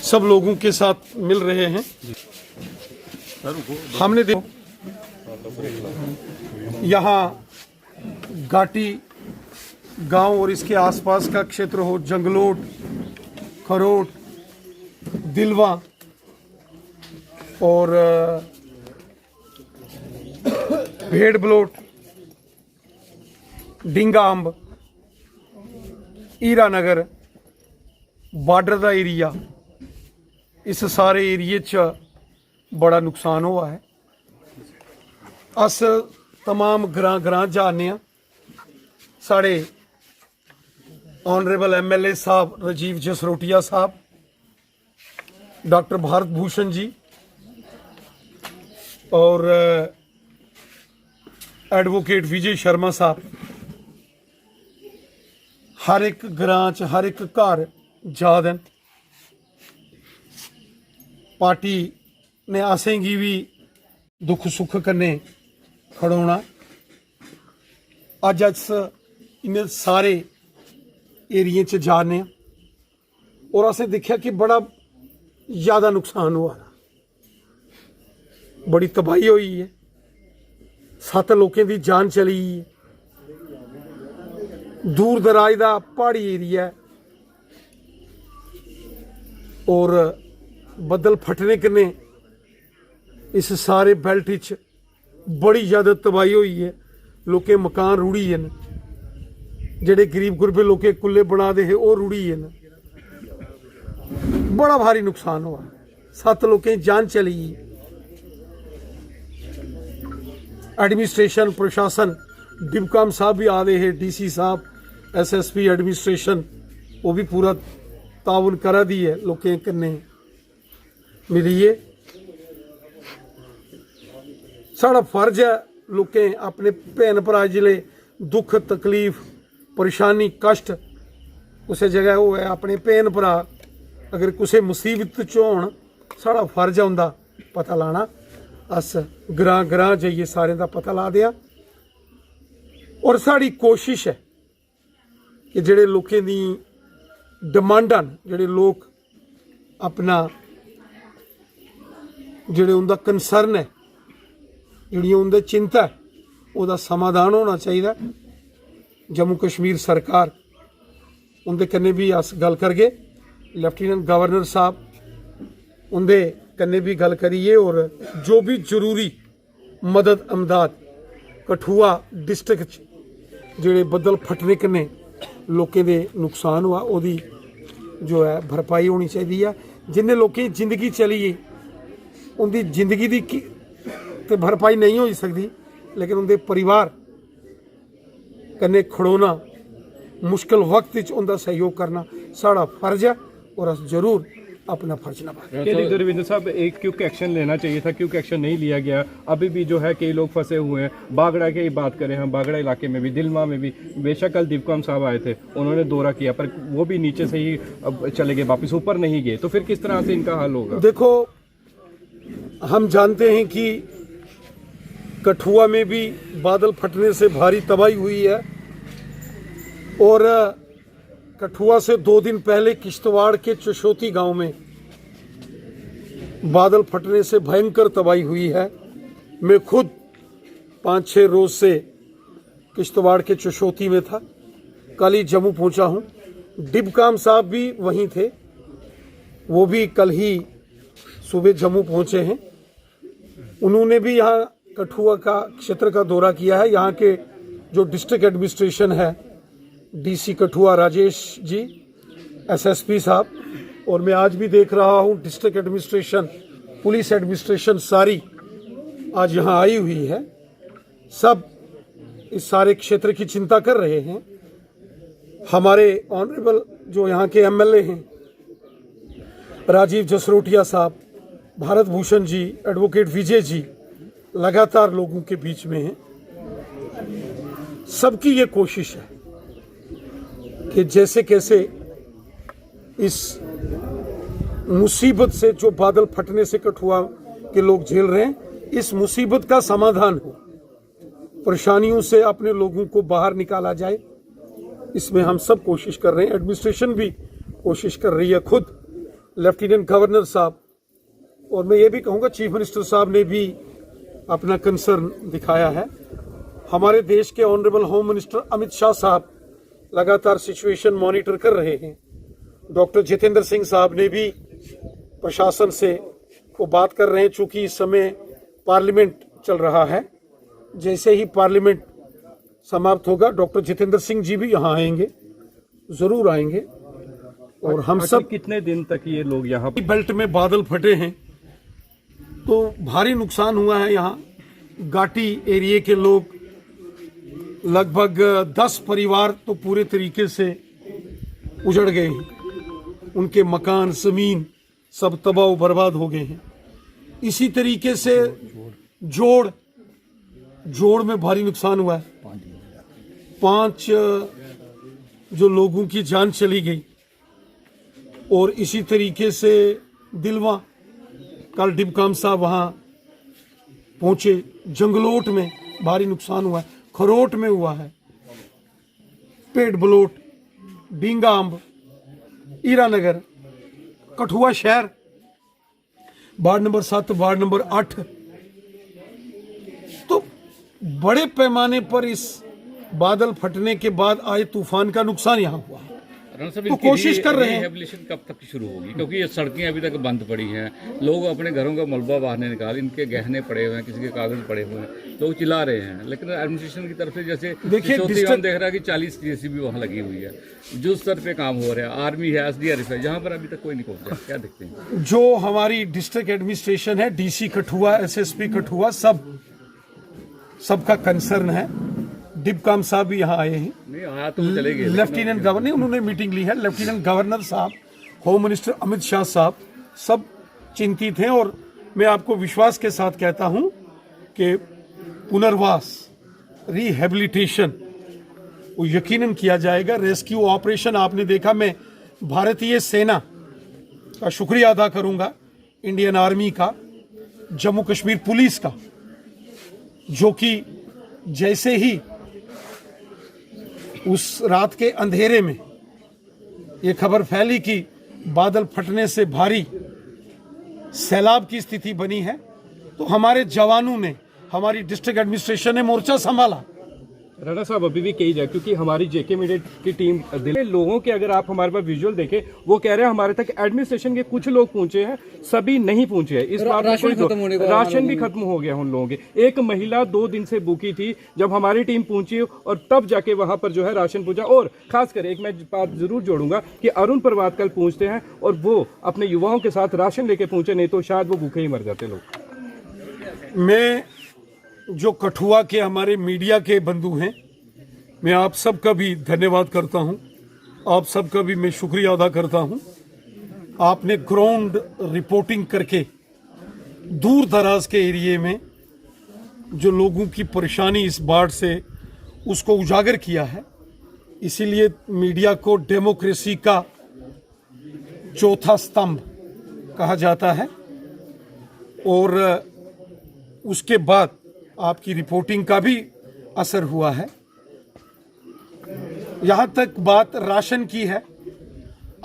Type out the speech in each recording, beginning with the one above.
सब लोगों के साथ मिल रहे हैं। हमने देखो यहाँ घाटी गांव और इसके आसपास का क्षेत्र हो, जंगलोट, खरोट, दिलवा और भेड़ बलोट, डिंगा अंब, हीरानगर, बार्डर का एरिया, इस सारे एरिए च बड़ा नुकसान हुआ है। अस तमाम ग्रां जाने साढ़े ऑनरेबल MLA साहब राजीव जसरोटिया साहब, डॉक्टर भारत भूषण जी और एडवोकेट विजय शर्मा साहब, हर एक ग्रां च हर एक घर जा देन। पार्टी ने असें गी भी दुख सुख कन्नै खड़ोना। अज अस इन सारे एरिए च जाने और असें देखा कि बड़ा ज़्यादा नुकसान हुआ, बड़ी तबाही हुई है, 7 लोगों की जान चली है। दूर दराज का पहाड़ी एरिया है और बदल फटने कन्नै इस सारे बेल्ट च बड़ी ज़्यादा तबाही हुई है। लोकें मकान रुढ़ी हैं, जेडे गरीब गुरबे लोग कुल्ले बना दे हे वो रुढ़ी हैं। बड़ा भारी नुकसान हुआ, 7 लोगों की जान चली। एडमिनिस्ट्रेशन प्रशासन डिबकाम साहब भी आ रहे हैं, DC साहब, SSP एडमिनिस्ट्रेशन वो भी पूरा ताउन करा दी है। लोकें कन्नै मिलिए, साड़ा फर्ज है लोकें अपने भैन भरा जिले दुख तकलीफ परेशानी कष्ट उस जगह वो है अपने भैन भरा अगर किसी मुसीबत च होण, साड़ा फर्ज है उनका पता लाना। अस ग्रां जाइए सारे का पता ला दें और साड़ी कोशिश है कि जेडे लोकें दी डिमांडां जेडे लोग अपना जेडे उनका कंसर्न है, जी उनकी चिंता है, उसका समाधान होना चाहिए। जम्मू कश्मीर सरकार उनके कन्नै भी अस गल करगे, लेफ्टिनेंट गवर्नर साहब उनके कन्नै भी गल करिए और जो भी जरूरी मदद अमदाद कठुआ डिस्ट्रिक्ट जेडे बदल फटने कन्नै लोकें दे नुकसान हुआ ओदी जो है भरपाई होनी चाहिए। जिन्हें लोकें जिंदगी चली है उनकी जिंदगी की तो भरपाई नहीं हो सकती, लेकिन उनके परिवार कन्नै खड़ोना मुश्किल वक्त उनका सहयोग करना साड़ा फर्ज है और अस जरूर अपना फर्ज निभाएं। रविंद्र साहब, एक क्विक एक्शन लेना चाहिए था, क्विक एक्शन नहीं लिया गया। अभी भी जो है कई लोग फंसे हुए हैं। बागड़ा की बात करें हम, बागड़ा इलाके में भी, दिलमा में भी, बेशक कल दीपकम साहब आए थे, उन्होंने दौरा किया पर वो भी नीचे से ही चले गए, वापस ऊपर नहीं गए। तो फिर किस तरह से इनका हल होगा? देखो, हम जानते हैं कि कठुआ में भी बादल फटने से भारी तबाही हुई है और कठुआ से 2 दिन पहले किश्तवाड़ के चशोती गांव में बादल फटने से भयंकर तबाही हुई है। मैं खुद 5-6 रोज से किश्तवाड़ के चशोती में था, कल ही जम्मू पहुंचा हूं। डिबकाम साहब भी वहीं थे, वो भी कल ही सुबह जम्मू पहुंचे हैं। उन्होंने भी यहाँ कठुआ का क्षेत्र का दौरा किया है। यहाँ के जो डिस्ट्रिक्ट एडमिनिस्ट्रेशन है, DC कठुआ राजेश जी, SSP साहब, और मैं आज भी देख रहा हूँ डिस्ट्रिक्ट एडमिनिस्ट्रेशन, पुलिस एडमिनिस्ट्रेशन सारी आज यहाँ आई हुई है। सब इस सारे क्षेत्र की चिंता कर रहे हैं। हमारे ऑनरेबल जो यहाँ के MLA हैं राजीव जसरोटिया साहब, भारत भूषण जी, एडवोकेट विजय जी लगातार लोगों के बीच में हैं। सबकी ये कोशिश है कि जैसे कैसे इस मुसीबत से जो बादल फटने से कठुआ के लोग झेल रहे हैं, इस मुसीबत का समाधान हो, परेशानियों से अपने लोगों को बाहर निकाला जाए, इसमें हम सब कोशिश कर रहे हैं। एडमिनिस्ट्रेशन भी कोशिश कर रही है खुद लेफ्टिनेंट गवर्नर साहब, और मैं ये भी कहूँगा चीफ मिनिस्टर साहब ने भी अपना कंसर्न दिखाया है। हमारे देश के honourable home minister Amit Shah साहब लगातार सिचुएशन मॉनिटर कर रहे हैं। डॉक्टर जितेंद्र सिंह साहब ने भी प्रशासन से वो बात कर रहे हैं, चूंकि इस समय पार्लियामेंट चल रहा है। जैसे ही पार्लियामेंट समाप्त होगा डॉक्टर जितेंद्र सिंह जी भी यहाँ आएंगे, जरूर आएंगे। और हम सब कितने दिन तक ये लोग यहाँ बेल्ट में बादल फटे हैं तो भारी नुकसान हुआ है। यहाँ घाटी एरिया के लोग लगभग 10 परिवार तो पूरे तरीके से उजड़ गए हैं, उनके मकान जमीन सब तबाह बर्बाद हो गए हैं। इसी तरीके से जोड़ में भारी नुकसान हुआ है। 5 जो लोगों की जान चली गई, और इसी तरीके से दिलवा, कल डिबकाम साहब वहाँ पहुँचे। जंगलोट में भारी नुकसान हुआ है, खरोट में हुआ है, पेट बलोट, डींगाम्ब, ईरानगर, कठुआ शहर, वार्ड नंबर 7, वार्ड नंबर 8। तो बड़े पैमाने पर इस बादल फटने के बाद आए तूफान का नुकसान यहाँ हुआ है। तो कोशिश कर रहे हैं। रिहेबिलिटेशन कब तक शुरू होगी, क्योंकि ये सड़कें अभी तक बंद पड़ी हैं, लोग अपने घरों का मलबा बाहर नहीं निकाल, इनके गहने पड़े हुए हैं, किसी के कागज पड़े हुए हैं, लोग चिल्ला रहे हैं। लेकिन एडमिनिस्ट्रेशन की तरफ से जैसे देखिए हम देख रहा है कि 40 जेसीबी वहाँ लगी हुई है, जो स्तर पे काम हो रहा है, आर्मी है, SDRF है, जहाँ पर अभी तक कोई नहीं पहुँचा। क्या देखते हैं? जो हमारी डिस्ट्रिक्ट एडमिनिस्ट्रेशन है, DC कठुआ, SSP कठुआ, सबका कंसर्न है। डिबकाम साहब भी यहाँ आए हैं, नहीं आया तो चलेंगे। लेफ्टिनेंट गवर्नर, उन्होंने मीटिंग ली है। लेफ्टिनेंट गवर्नर साहब, होम मिनिस्टर अमित शाह साहब सब चिंतित हैं। और मैं आपको विश्वास के साथ कहता हूं कि पुनर्वास, रिहेबिलिटेशन वो यकीनन किया जाएगा। रेस्क्यू ऑपरेशन आपने देखा, मैं भारतीय सेना का शुक्रिया अदा करूंगा, इंडियन आर्मी का, जम्मू कश्मीर पुलिस का, जो कि जैसे ही उस रात के अंधेरे में ये खबर फैली कि बादल फटने से भारी सैलाब की स्थिति बनी है, तो हमारे जवानों ने, हमारी डिस्ट्रिक्ट एडमिनिस्ट्रेशन ने मोर्चा संभाला। राणा साहब अभी भी कही जाए, क्योंकि हमारी JK मीडिया की टीम लोगों के, अगर आप हमारे पास विजुअल देखें, वो कह रहे हैं हमारे तक एडमिनिस्ट्रेशन के कुछ लोग पहुंचे हैं, सभी नहीं पहुंचे हैं। इस बार राशन भी खत्म हो गया उन लोगों के। एक महिला 2 दिन से भूखी थी, जब हमारी टीम पहुंची और तब जाके वहां पर जो है राशन पहुंचा। और खासकर एक मैं बात जरूर जोड़ूंगा कि अरुण प्रभात कल पहुंचते हैं और वो अपने युवाओं के साथ राशन लेके पहुंचे, नहीं तो शायद वो भूखे ही मर जाते लोग। मैं जो कठुआ के हमारे मीडिया के बंधु हैं, मैं आप सबका भी धन्यवाद करता हूं, आप सबका भी मैं शुक्रिया अदा करता हूं। आपने ग्राउंड रिपोर्टिंग करके दूर दराज के एरिया में जो लोगों की परेशानी इस बाढ़ से, उसको उजागर किया है। इसीलिए मीडिया को डेमोक्रेसी का चौथा स्तंभ कहा जाता है। और उसके बाद आपकी रिपोर्टिंग का भी असर हुआ है। यहां तक बात राशन की है,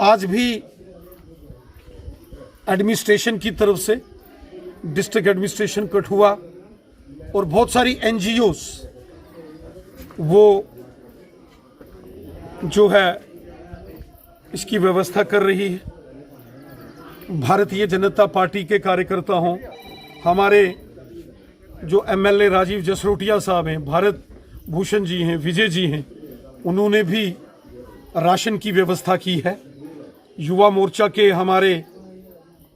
आज भी एडमिनिस्ट्रेशन की तरफ से, डिस्ट्रिक्ट एडमिनिस्ट्रेशन कठुआ और बहुत सारी NGOs वो जो है इसकी व्यवस्था कर रही है। भारतीय जनता पार्टी के कार्यकर्ता हों, हमारे जो MLA राजीव जसरोटिया साहब हैं, भारत भूषण जी हैं, विजय जी हैं, उन्होंने भी राशन की व्यवस्था की है। युवा मोर्चा के हमारे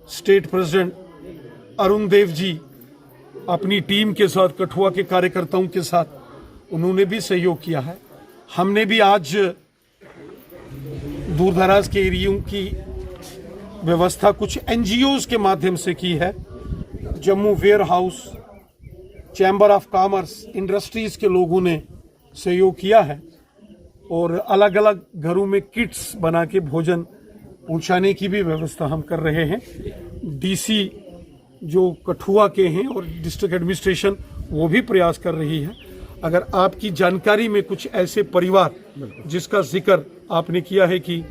स्टेट प्रेसिडेंट अरुण देव जी अपनी टीम के साथ, कठुआ के कार्यकर्ताओं के साथ, उन्होंने भी सहयोग किया है। हमने भी आज दूर दराज के एरियो की व्यवस्था कुछ NGOs के माध्यम से की है। Jammu warehouse, chamber of commerce, industries के लोगों ने सहयोग किया है और अलग अलग घरों में किट्स बना के भोजन पहुंचाने की भी व्यवस्था हम कर रहे हैं। DC जो कठुआ के हैं और डिस्ट्रिक्ट एडमिनिस्ट्रेशन वो भी प्रयास कर रही है। अगर आपकी जानकारी में कुछ ऐसे परिवार जिसका जिक्र आपने किया है कि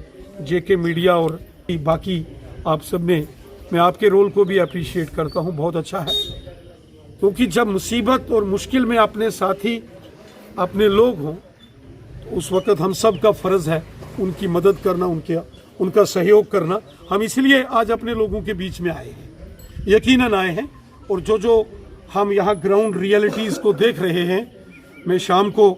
JK मीडिया और बाकी आप सब ने, मैं आपके रोल को भी अप्रिशिएट करता हूँ, बहुत अच्छा है। क्योंकि जब मुसीबत और मुश्किल में अपने साथी अपने लोग हों तो उस वक़्त हम सब का फ़र्ज़ है उनकी मदद करना, उनका सहयोग करना। हम इसलिए आज अपने लोगों के बीच में आए हैं, यकीनन आए हैं। और जो हम यहाँ ग्राउंड रियलिटीज़ को देख रहे हैं, मैं शाम को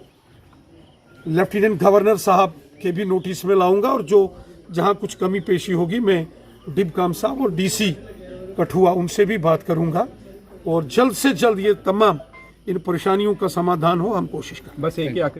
लेफ्टिनेंट गवर्नर साहब के भी नोटिस में लाऊंगा, और जो जहाँ कुछ कमी पेशी होगी मैं डिबकाम साहब और डीसी कठुआ उनसे भी बात करूंगा, और जल्द से जल्द ये तमाम इन परेशानियों का समाधान हो, हम कोशिश करें। बस एक ही आखिरी